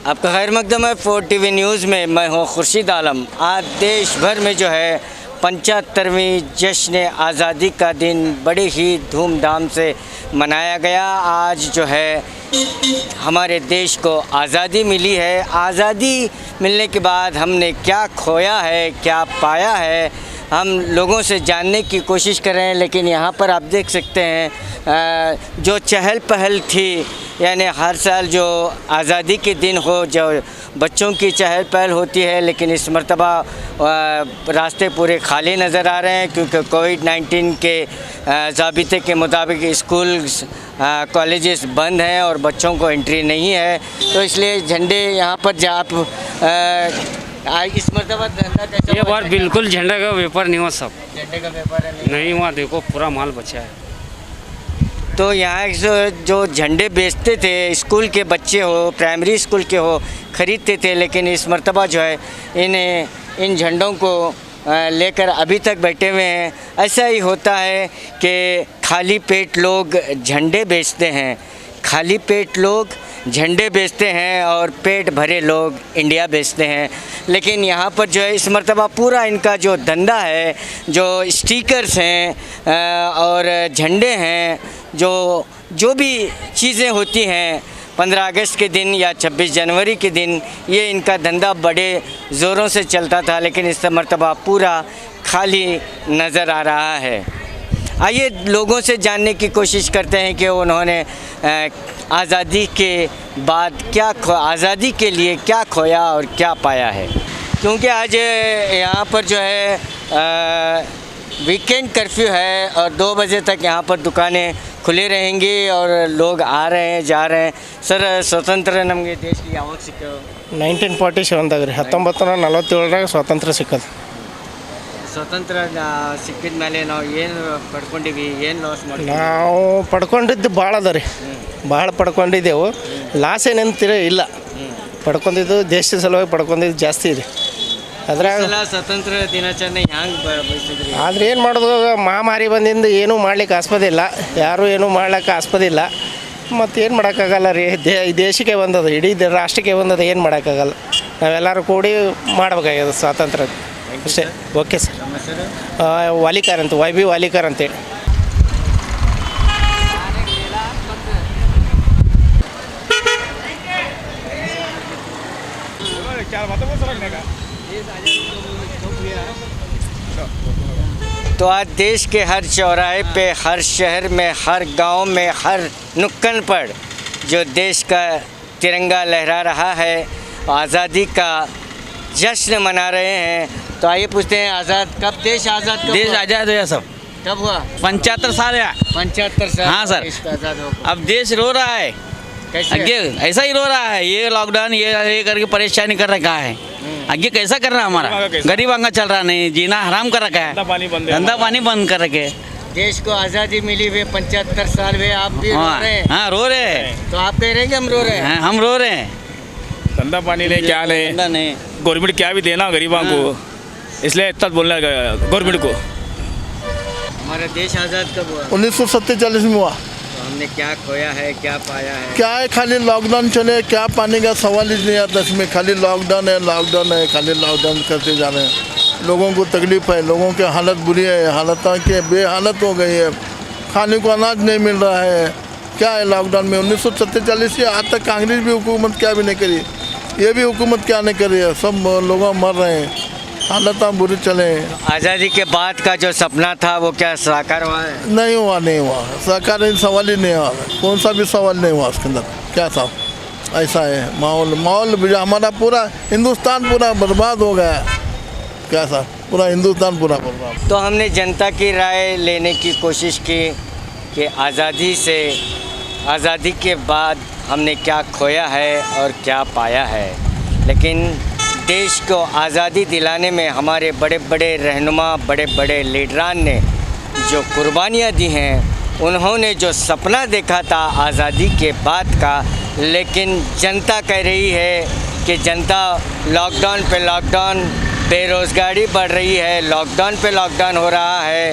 आपका खैर मकदम है 4 टीवी न्यूज़ में। मैं हूँ खुर्शीद आलम। आज देश भर में जो है 75वीं जश्न आज़ादी का दिन बड़े ही धूमधाम से मनाया गया। आज जो है हमारे देश को आज़ादी मिली है। आज़ादी मिलने के बाद हमने क्या खोया है, क्या पाया है, हम लोगों से जानने की कोशिश कर रहे हैं। लेकिन यहाँ पर आप देख सकते हैं जो चहल पहल थी, यानी हर साल जो आज़ादी के दिन हो जो बच्चों की चहल पहल होती है, लेकिन इस मरतबा रास्ते पूरे खाली नज़र आ रहे हैं क्योंकि कोविड-19 के ज़ाबिते के मुताबिक स्कूल कॉलेजेस बंद हैं और बच्चों को एंट्री नहीं है। तो इसलिए झंडे यहाँ पर इस मरतबा धंधा कैसा? ये बार बिल्कुल झंडे का व्यापार नहीं हुआ, सब झंडे का व्यापार नहीं हुआ। देखो पूरा माल बचा है। तो यहाँ जो झंडे बेचते थे, स्कूल के बच्चे हो, प्राइमरी स्कूल के हो, ख़रीदते थे, लेकिन इस मरतबा जो है इन झंडों को लेकर अभी तक बैठे हुए हैं। ऐसा ही होता है कि खाली पेट लोग झंडे बेचते हैं, खाली पेट लोग झंडे बेचते हैं और पेट भरे लोग इंडिया बेचते हैं। लेकिन यहाँ पर जो है इस मरतबा पूरा इनका जो धंधा है, जो स्टिकर्स हैं और झंडे हैं, जो भी चीज़ें होती हैं 15 अगस्त के दिन या 26 जनवरी के दिन, ये इनका धंधा बड़े ज़ोरों से चलता था, लेकिन इस मरतबा पूरा खाली नज़र आ रहा है। आइए लोगों से जानने की कोशिश करते हैं कि उन्होंने आज़ादी के बाद आज़ादी के लिए क्या खोया और क्या पाया है। क्योंकि आज यहाँ पर जो है वीकेंड कर्फ्यू है और 2 बजे तक यहाँ पर दुकानें खुली रहेंगी और लोग आ रहे हैं, जा रहे हैं। सर, ಸ್ವತಂತ್ರ ನಮಗೆ ದೇಶಕ್ಕೆ ಯಾವಾಗ ಸಿಕ್ಕಿತು? 1947ದಾಗ ರೀ, 1947 ಸ್ವಾತಂತ್ರ್ಯ ಸಿಕ್ಕದು. ಸ್ವತಂತ್ರ ಸಿಕ್ಕಿದ ಮೇಲೆ ನಾವು ಏನು ಪಡ್ಕೊಂಡಿವಿ, ಏನು ಲಾಸ್ ಮಾಡಿದ್ವಿ? ನಾವು ಪಡ್ಕೊಂಡಿದ್ದು ಭಾಳ ಅದ ರೀ, ಭಾಳ ಪಡ್ಕೊಂಡಿದ್ದೆವು. ಲಾಸ್ ಏನಂತೀರ ಇಲ್ಲ, ಪಡ್ಕೊಂಡಿದ್ದು ದೇಶದ ಸಲುವಾಗಿ ಪಡ್ಕೊಂಡಿದ್ದು ಜಾಸ್ತಿ ಇದೆ. ಅದ್ರಾಗ ಸ್ವತಂತ್ರ ದಿನಾಚರಣೆ ಹ್ಯಾಂಗೆ ಬಯಸಿದ್ರಿ? ಆದರೆ ಏನು ಮಾಡೋದು, ಮಹಾಮಾರಿ ಬಂದಿಂದ ಏನೂ ಮಾಡ್ಲಿಕ್ಕೆ ಆಸ್ಪದಿಲ್ಲ, ಯಾರೂ ಏನೂ ಮಾಡ್ಲಿಕ್ಕೆ ಆಸ್ಪದಿಲ್ಲ. ಮತ್ತು ಏನು ಮಾಡೋಕ್ಕಾಗಲ್ಲ ರೀ, ದೇಶಕ್ಕೆ ಬಂದದ, ಇಡೀ ರಾಷ್ಟ್ರಕ್ಕೆ ಬಂದದ, ಏನು ಮಾಡೋಕ್ಕಾಗಲ್ಲ. ನಾವೆಲ್ಲರೂ ಕೂಡಿ ಮಾಡ್ಬೇಕಾಗ್ಯದ ಸ್ವಾತಂತ್ರ್ಯ ಅಷ್ಟೇ. Okay sir. ವಾಲಿಕಾರ್ ಅಂತ, YB ವಾಲಿಕಾರ್ ಅಂತೇಳಿ. तो आज देश के हर चौराहे पे, हर शहर में, हर गांव में, हर नुक्कड़ पर जो देश का तिरंगा लहरा रहा है, आज़ादी का जश्न मना रहे हैं। तो आइए पूछते हैं, देश आज़ाद हुआ सब कब हुआ? 75 साल या 75 साल। हाँ सर, आज़ाद हो। अब देश रो रहा है, आगे ऐसा ही रो रहा है। ये लॉकडाउन ये करके परेशानी कर रखा है। आगे कैसा कर रहा है, हमारा गरीबांगा चल रहा नहीं, जीना हराम कर रखा है, धंधा पानी बंद कर रखे। देश को आज़ादी मिली हुई 75 साल हुए, आप भी रो रहे हैं? हाँ रो रहे हैं। तो आप कह रहे हैं कि हम रो रहे हैं? हम रो रहे हैं। धंधा पानी ले क्या ले, गवर्नमेंट क्या भी देना गरीबों को, इसलिए इतना बोलना गवर्नमेंट को। हमारा देश आज़ाद कब हुआ? 1947 में हुआ। तो हमने क्या खोया है, क्या पाया है? क्या है, खाली लॉकडाउन चले, क्या पाने का सवाल ही नहीं आता इसमें। खाली लॉकडाउन है, खाली लॉकडाउन करते जा रहे हैं। लोगों को तकलीफ है, लोगों की हालत बुरी है, हालत की बेहालत हो गई है, खाने को अनाज नहीं मिल रहा है। क्या है लॉकडाउन में? 1947 से आज तक कांग्रेस भी हुकूमत क्या भी नहीं करी, ये भी हुकूमत क्या नहीं करी है। सब लोग मर रहे हैं, हालत बुरी चले। आज़ादी के बाद का जो सपना था वो क्या साकार हुआ है? नहीं हुआ साकार, सवाल ही नहीं हुआ, कौन सा भी सवाल नहीं हुआ उसके अंदर। क्या था, ऐसा है माहौल हमारा पूरा हिंदुस्तान पूरा बर्बाद हो गया। क्या था, पूरा हिंदुस्तान पूरा बर्बाद। तो हमने जनता की राय लेने की कोशिश की कि आज़ादी के बाद हमने क्या खोया है और क्या पाया है। लेकिन देश को आज़ादी दिलाने में हमारे बड़े बड़े रहनुमा, बड़े बड़े लीडरान ने जो कुर्बानियाँ दी हैं, उन्होंने जो सपना देखा था आज़ादी के बाद का, लेकिन जनता कह रही है कि जनता लॉकडाउन पे लॉकडाउन, बेरोज़गारी बढ़ रही है, लॉकडाउन पे लॉकडाउन हो रहा है,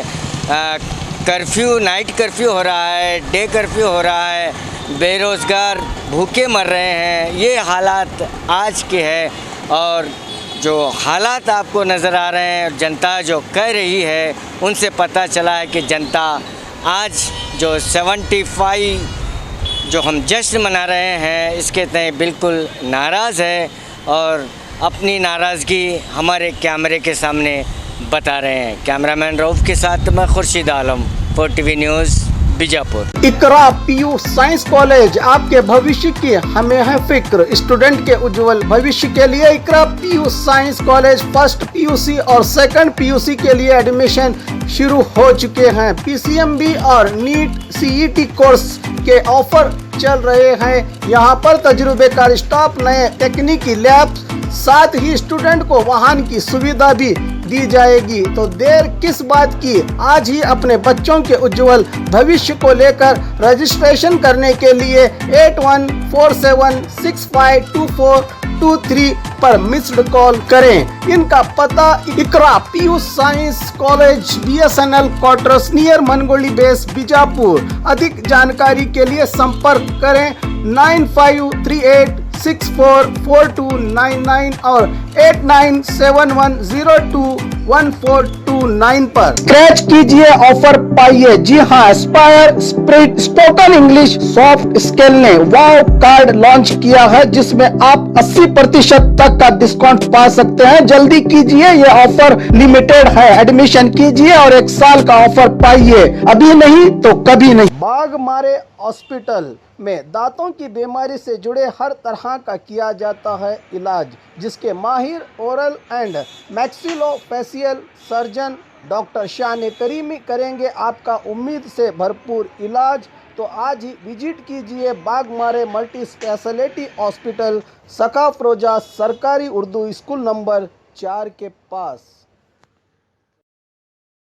कर्फ्यू, नाइट कर्फ्यू हो रहा है, डे कर्फ्यू हो रहा है, बेरोज़गार भूखे मर रहे हैं। ये हालात आज के हैं और जो हालात आपको नज़र आ रहे हैं, जनता जो कह रही है, उनसे पता चला है कि जनता आज जो 75 जो हम जश्न मना रहे हैं इसके तय बिल्कुल नाराज़ है और अपनी नाराज़गी हमारे कैमरे के सामने बता रहे हैं। कैमरामैन रऊफ़ के साथ मैं खुर्शीद आलम, 4TV न्यूज़, बीजापुर। इकरा पीयू साइंस कॉलेज, आपके भविष्य की हमें है फिक्र। स्टूडेंट के उज्जवल भविष्य के लिए Iqra PU science college first PUC और सेकंड पीयूसी के लिए एडमिशन शुरू हो चुके हैं। पीसीएमबी और नीट सीईटी कोर्स के ऑफर चल रहे हैं। यहाँ पर तजुर्बेकार स्टाफ, नए तकनीकी लैब, साथ ही स्टूडेंट को वाहन की सुविधा भी दी जाएगी। तो देर किस बात की, आज ही अपने बच्चों के उज्जवल भविष्य को लेकर रजिस्ट्रेशन करने के लिए 8147652423 पर मिस्ड कॉल करें। इनका पता Iqra PU science college, BSNL quarters near Mangoli base, Bijapur. अधिक जानकारी के लिए संपर्क करें 9538644299 और 8971021429 पर स्क्रैच कीजिए, ऑफर पाइए। जी हाँ, Aspire spirit spoken English soft skill ने वाव कार्ड लॉन्च किया है, जिसमें आप 80% तक का डिस्काउंट पा सकते हैं। जल्दी कीजिए, ये ऑफर लिमिटेड है। एडमिशन कीजिए और 1 साल का ऑफर पाइए, अभी नहीं तो कभी नहीं। बाघमारे हॉस्पिटल में दांतों की बीमारी से जुड़े हर तरह का किया जाता है इलाज, जिसके माहिर oral and maxillofacial surgeon doctor शान करीमी करेंगे आपका उम्मीद से भरपूर इलाज। तो आज ही विजिट कीजिए बाघमारे मल्टी स्पेशलिटी हॉस्पिटल, सका फरोजा सरकारी उर्दू स्कूल नंबर 4 के पास।